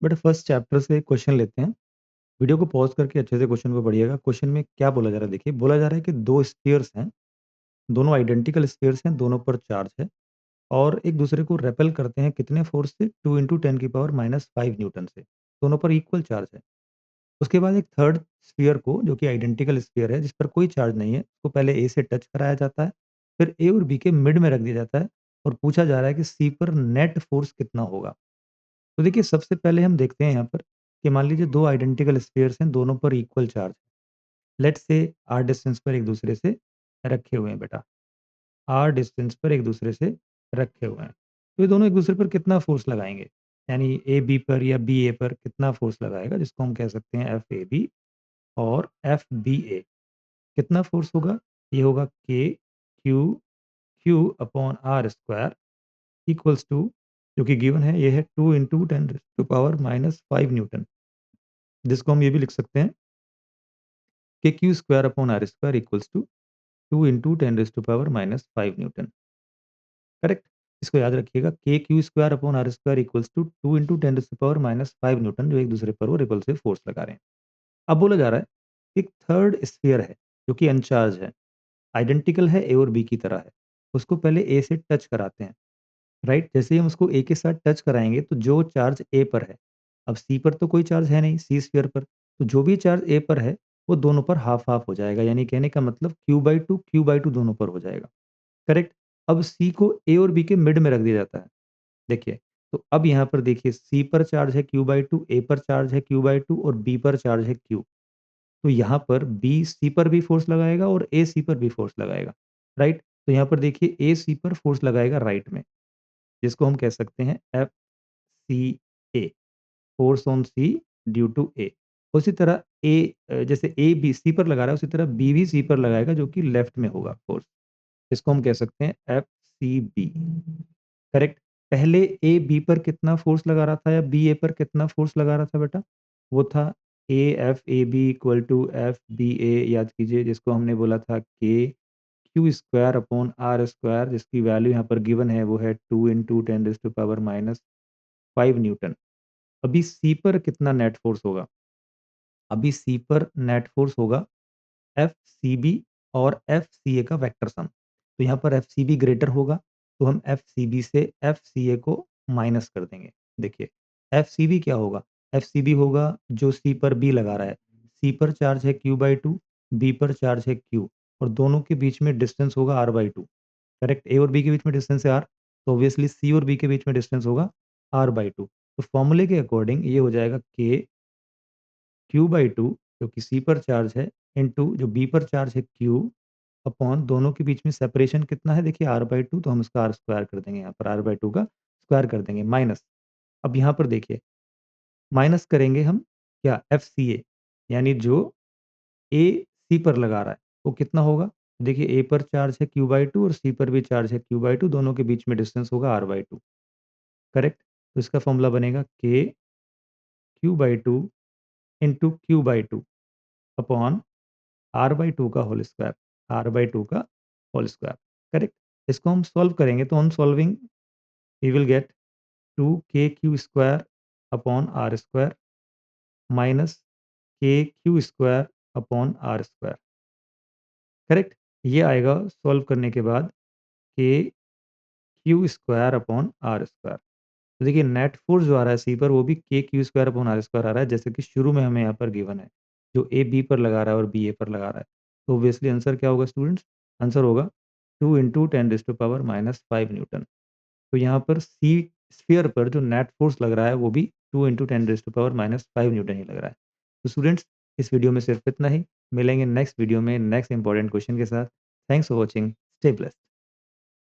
But first chapter से question लेते हैं। वीडियो को पॉज़ करके अच्छे से क्वेश्चन को पढ़िएगा। क्वेश्चन में क्या बोला जा रहा है देखिए, बोला जा रहा है कि 2 स्फीयर्स हैं, दोनों आइडेंटिकल स्फीयर्स हैं, दोनों पर चार्ज है और एक दूसरे को रेपेल करते हैं कितने फ़ोर्स से 2 इंटू 10 की पावर -5 न्यूटन से। दोनों पर इक्वल चार्ज है। उसके बाद एक थर्ड स्फीयर को जो कि आइडेंटिकल स्फीयर है, जिस पर कोई चार्ज नहीं है, उसको पहले ए से टच कराया जाता है, फिर ए और बी के मिड में रख दिया जाता है और पूछा जा रहा है कि सी पर नेट फ़ोर्स कितना होगा? तो देखिए सबसे पहले हम देखते हैं यहाँ पर कि मान लीजिए 2 आइडेंटिकल स्फीयर्स हैं, दोनों पर इक्वल चार्ज है। लेट्स से आर डिस्टेंस पर एक दूसरे से रखे हुए हैं बेटा। आर डिस्टेंस पर एक दूसरे से रखे हुए हैं। तो ये दोनों एक दूसरे पर कितना फ़ोर्स लगाएँगे? यानी ए बी पर या बी ए पर कितना फ़ोर्स लगाएगा, जिसको हम कह सकते हैं एफ ए बी और एफ बी ए। कितना फ़ोर्स होगा? ये होगा k q q upon are square equals to, जो कि गिवन है, ये है 2 into 10 raise to power -5 newton, जिसको हम ये भी लिख सकते हैं कि q square upon are square equals to 2 into 10 raise to power -5 newton. Correct? इसको याद रखिएगा, k Q square upon are square equals to 2 into 10 raise to power -5 newton, जो एक दूसरे पर वो रिपल्सिव फ़ोर्स लगा रहे हैं। अब बोला जा रहा है, एक थर्ड स्फीयर है, जो कि अनचार्ज है, आइडेंटिकल है, ए और बी की तरह है। उसको पहले ए से टच कराते हैं। राइट? जैसे ही हम उसको ए के साथ टच कराएँगे तो जो चार्ज ए पर है, अब सी पर तो कोई चार्ज है नहीं, सी स्फीयर पर, तो जो भी चार्ज ए पर है, वो दोनों पर हाफ़-हाफ़ हो जाएगा। यानी कहने का मतलब क्यू बाई टू दोनों पर हो जाएगा। करेक्ट? अब सी को ए और बी के मिड में रख दिया जाता है। देखिए, तो अब यहाँ पर देखिए, सी पर चार्ज है क्यू बाई टू, ए पर चार्ज है क्यू बाई टू और बी पर चार्ज है क्यू। तो यहाँ पर बी सी पर भी फ़ोर्स लगाएगा और ए सी पर भी फ़ोर्स लगाएगा। राइट? तो यहाँ पर देखिए, ए सी पर फ़ोर्स लगाएगा राइट में, जिसको हम कह सकते हैं F C A, force on C due to A. उसी तरह जैसे ए बी सी पर लगा रहा है, उसी तरह बी भी सी पर लगाएगा, जो कि लेफ्ट में होगा फोर्स। इसको हम कह सकते हैं एफ सी बी। करेक्ट? पहले ए बी पर कितना फोर्स लगा रहा था या बी ए पर कितना फोर्स लगा रहा था बेटा? वो था A F A B equal to F B A, याद कीजिए, जिसको हमने बोला था के Q square upon are square, जिसकी वैल्यू यहाँ पर गिवन है, वो है 2 into 10 raise to power -5 newton. अभी सी पर कितना नेट फ़ोर्स होगा? अभी सी पर नेट फ़ोर्स होगा एफसीबी और एफसीए का वेक्टर सम। तो यहाँ पर एफसीबी ग्रेटर होगा, तो हम एफसीबी से एफसीए को माइनस कर देंगे। देखिए, एफसीबी क्या होगा? एफसीबी होगा जो सी पर बी लगा रहा है। सी पर चार्ज है क्यू/2, बी पर चार्ज है क्यू और दोनों के बीच में डिस्टेंस होगा r/2। करेक्ट? ए और बी के बीच में डिस्टेंस है r, तो ऑब्वियसली सी और बी के बीच में डिस्टेंस होगा r/2। तो फॉर्मूले के अकॉर्डिंग ये हो जाएगा के क्यू/2, जो कि सी पर चार्ज है, इंटू जो बी पर चार्ज है क्यू, अपॉन दोनों के बीच में सेपरेशन कितना है देखिए r/2, तो हम इसका r स्क्वायर कर देंगे, यहाँ पर r/2 का स्क्वायर कर देंगे, माइनस। अब यहाँ पर देखिए, माइनस करेंगे हम क्या? एफसीए, यानी जो ए सी पर लगा रहा है, वो कितना होगा? देखिए, ए पर चार्ज है क्यू/2 और सी पर भी चार्ज है क्यू/2, दोनों के बीच में डिस्टेंस होगा r/2। करेक्ट? तो इसका फॉर्मूला बनेगा के क्यू/2 इंटू क्यू/2 अपॉन r/2 का होल स्क्वायर, r/2 का होल स्क्वायर। करेक्ट? इसको हम सॉल्व करेंगे, तो on solving we will get 2k Q square upon are square minus K Q square upon are square. Correct? ये आएगा सॉल्व करने के बाद K Q square upon are square. तो देखिए, नेट फ़ोर्स जो आ रहा है सी पर, वो भी K Q square upon are square आ रहा है, जैसे कि शुरू में हमें यहाँ पर गिवन है। जो ए बी पर लगा रहा है और बी ए पर लगा रहा है। तो ऑब्वियसली आंसर क्या होगा स्टूडेंट्स? आंसर होगा 2 into 10 raise to power -5 newton. तो यहाँ पर सी स्फीयर पर जो नेट फ़ोर्स लग रहा है, वो भी 2 into 10 raise to power -5 newton ही लग रहा है। तो स्टूडेंट्स, इस वीडियो में सिर्फ इतना ही। मिलेंगे नेक्स्ट वीडियो में नेक्स्ट इंपॉर्टेंट क्वेश्चन के साथ। Thanks for watching. Stay blessed.